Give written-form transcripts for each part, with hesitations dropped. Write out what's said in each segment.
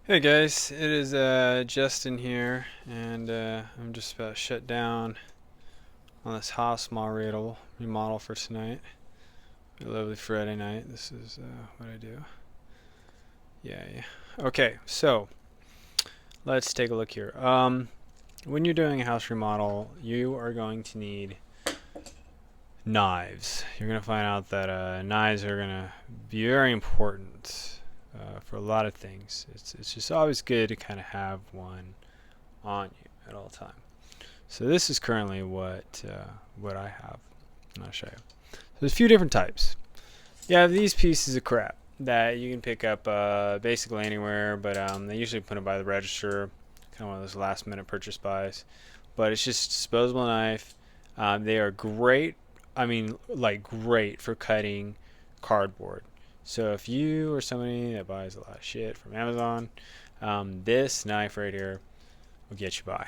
Hey guys, it is Justin here, and I'm just about to shut down on this house remodel for tonight. A lovely Friday night. This is what I do. Yeah. Okay, so let's take a look here. When you're doing a house remodel, you are going to need knives. You're going to find out that knives are going to be very important for a lot of things. It's just always good to kind of have one on you at all times. So this is currently what I have. I'll show you. So there's a few different types. You have these pieces of crap that you can pick up basically anywhere, but they usually put it by the register, kind of one of those last minute purchase buys. But it's just a disposable knife. They are great. I mean, like great for cutting cardboard. So if you are somebody that buys a lot of shit from Amazon, this knife right here will get you by.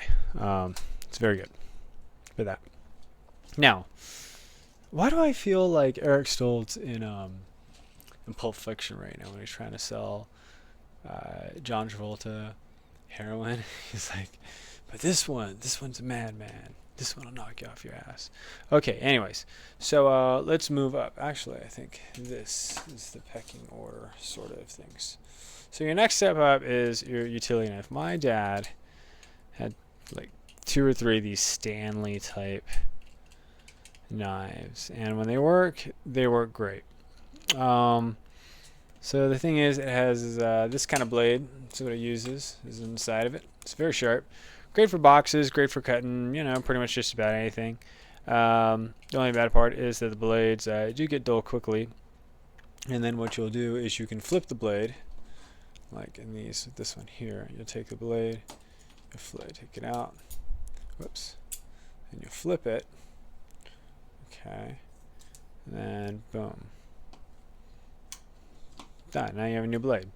It's very good for that. Now, why do I feel like Eric Stoltz in Pulp Fiction right now when he's trying to sell John Travolta heroin? He's like, but this one's a madman. This one will knock you off your ass. Okay, anyways, so let's move up. Actually, I think this is the pecking order sort of things. So your next step up is your utility knife. My dad had like two or three of these Stanley type knives, and when they work great. Um, so the thing is, it has this kind of blade. That's what it uses. Is inside of it. It's very sharp. Great for boxes. Great for cutting. Pretty much just about anything. The only bad part is that the blades do get dull quickly, and then what you'll do is you can flip the blade, like in this one here. You'll take the blade, take it out. Whoops. And you flip it. Okay. And then boom. Done. Now you have a new blade.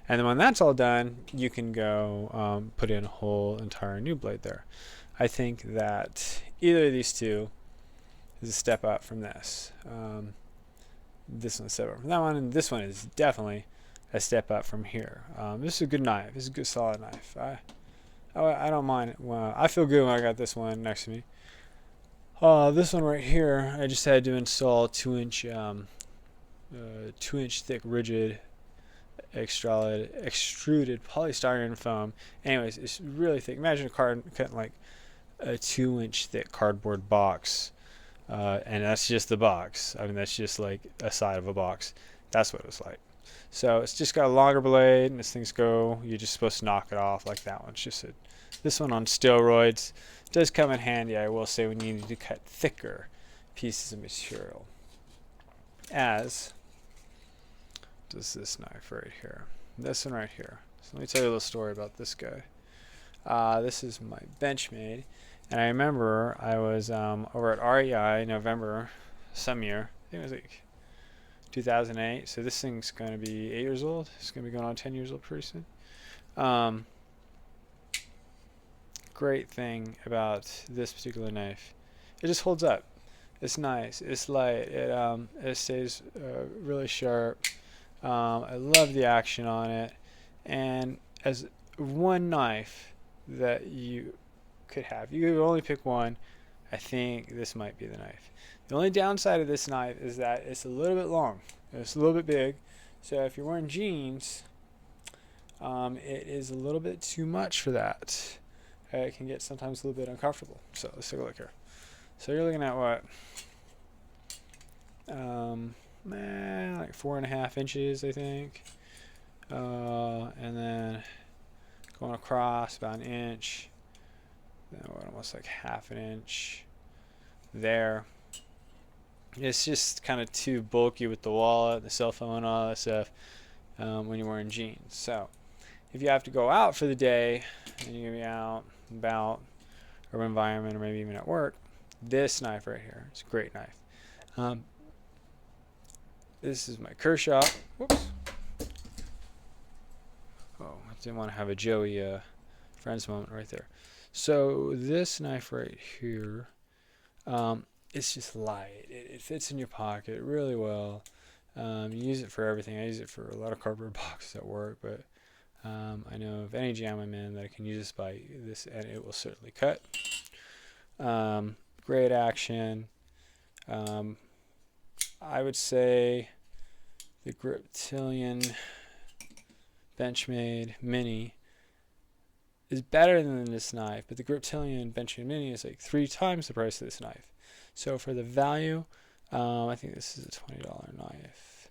And then when that's all done, you can go put in a whole entire new blade there. I think that either of these two is a step up from this. This one's a step up from that one, and this one is definitely a step up from here. This is a good knife. This is a good solid knife. I don't mind it. Well, I feel good when I got this one next to me. This one right here, I just had to install 2-inch 2-inch thick rigid extruded polystyrene foam. Anyways, it's really thick. Imagine cutting like a 2-inch thick cardboard box, and that's just the box. I mean, that's just like a side of a box. That's what it was like. So it's just got a longer blade, and as things go, you're just supposed to knock it off like that one. It's just this one on steroids. It does come in handy, I will say, when you need to cut thicker pieces of material. As does this knife right here. This one right here. So let me tell you a little story about this guy. This is my Benchmade, and I remember I was over at REI November some year. I think it was like 2008. So this thing's going to be 8 years old. It's going to be going on 10 years old pretty soon. Great thing about this particular knife, it just holds up. It's nice. It's light. It stays really sharp. I love the action on it, and as one knife that you could have, you could only pick one. I think this might be the knife. The only downside of this knife is that it's a little bit long. It's a little bit big, so if you're wearing jeans, it is a little bit too much for that. It can get sometimes a little bit uncomfortable. So let's take a look here. So you're looking at what? Like 4.5 inches, I think. And then going across about an inch. Then almost like half an inch there. It's just kind of too bulky with the wallet, the cell phone, and all that stuff when you're wearing jeans. So if you have to go out for the day and you're going to be out about urban environment or maybe even at work, this knife right here is a great knife. This is my Kershaw. Whoops. Oh, I didn't want to have a Joey friends moment right there. So this knife right here, it's just light. It fits in your pocket really well. You use it for everything. I use it for a lot of cardboard boxes at work, but I know of any jam I'm in that I can use this by this, and it will certainly cut. Great action. I would say the Griptilian Benchmade Mini is better than this knife, but the Griptilian Benchmade Mini is like 3 times the price of this knife. So for the value, I think this is a $20 knife.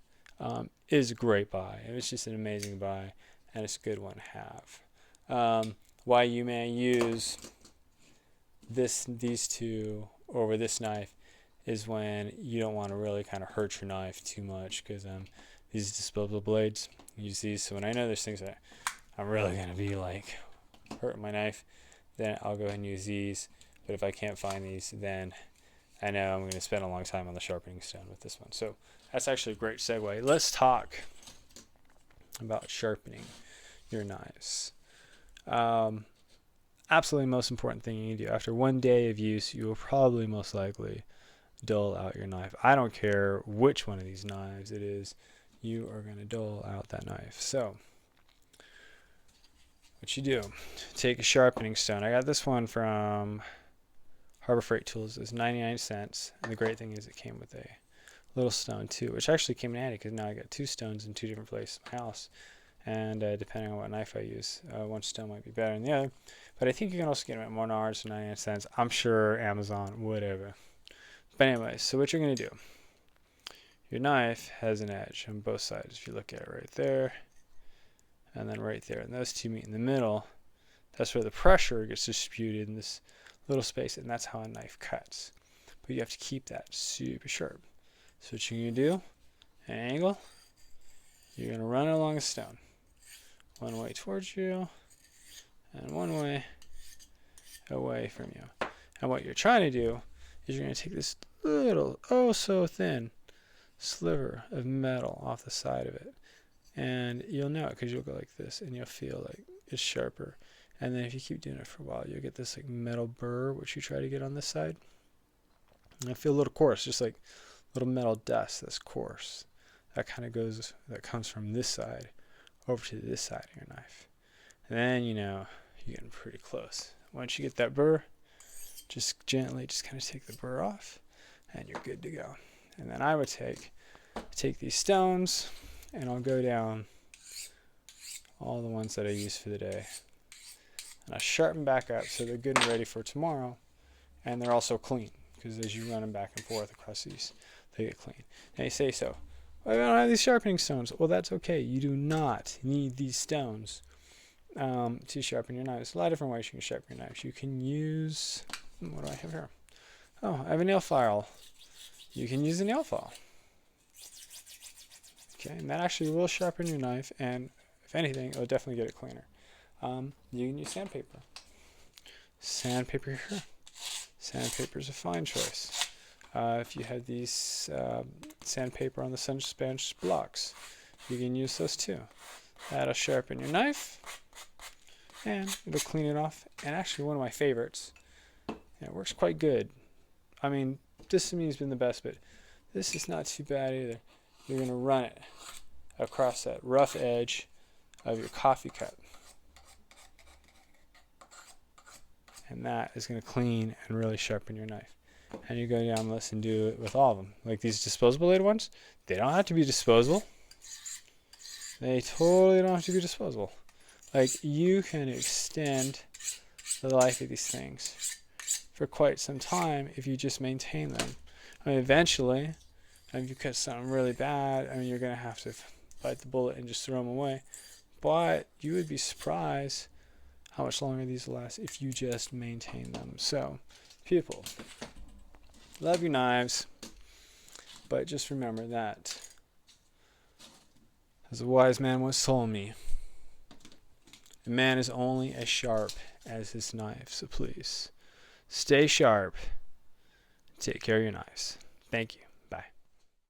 Is a great buy. It's just an amazing buy, and it's a good one to have. Why you may use these two over this knife is when you don't want to really kind of hurt your knife too much, because these disposable blades, use these. So when I know there's things that I'm really going to be like hurting my knife, then I'll go ahead and use these. But if I can't find these, then I know I'm going to spend a long time on the sharpening stone with this one. So that's actually a great segue. Let's talk about sharpening your knives. Absolutely most important thing you can do. After 1 day of use, you will probably most likely dull out your knife. I don't care which one of these knives it is, you are going to dull out that knife. So what you do, take a sharpening stone. I got this one from Harbor Freight Tools. It's 99 cents, and the great thing is it came with a little stone too, which actually came in handy because now I got 2 stones in 2 different places in my house, and depending on what knife I use, one stone might be better than the other. But I think you can also get them at Menards for 99 cents. I'm sure Amazon, whatever. But anyway, so what you're going to do, your knife has an edge on both sides. If you look at it right there, and then right there, and those two meet in the middle, that's where the pressure gets distributed in this little space, and that's how a knife cuts. But you have to keep that super sharp. So what you're going to do, an angle, you're going to run it along a stone. One way towards you, and one way away from you. And what you're trying to do is you're going to take this little, oh so thin sliver of metal off the side of it. And you'll know it because you'll go like this, and you'll feel like it's sharper. And then if you keep doing it for a while, you'll get this like metal burr, which you try to get on this side. And I feel a little coarse, just like little metal dust that's coarse. That comes from this side over to this side of your knife. And then you know you're getting pretty close. Once you get that burr, just gently just kind of take the burr off, and you're good to go. And then I would take these stones, and I'll go down all the ones that I use for the day, and I sharpen back up so they're good and ready for tomorrow, and they're also clean, because as you run them back and forth across these, they get clean. Now you say, so I don't have these sharpening stones. Well, that's okay. You do not need these stones to sharpen your knives. A lot of different ways you can sharpen your knives. You can use, what do I have here? Oh, I have a nail file. You can use a nail file. Okay, and that actually will sharpen your knife, and if anything, it'll definitely get it cleaner. You can use sandpaper. Sandpaper here. Sandpaper is a fine choice. If you have these sandpaper on the suspension blocks, you can use those too. That'll sharpen your knife, and it'll clean it off. And actually, one of my favorites, and it works quite good. I mean, this to me has been the best, but this is not too bad either. You're going to run it across that rough edge of your coffee cup. And that is going to clean and really sharpen your knife. And you go down this and do it with all of them. Like these disposable blade ones, they don't have to be disposable. They totally don't have to be disposable. Like, you can extend the life of these things for quite some time if you just maintain them. I mean, eventually, if you cut something really bad, I mean, you're going to have to bite the bullet and just throw them away. But you would be surprised how much longer these last if you just maintain them. So, people, love your knives, but just remember that, as a wise man once told me, a man is only as sharp as his knife. So please, stay sharp. Take care of your knives. Thank you.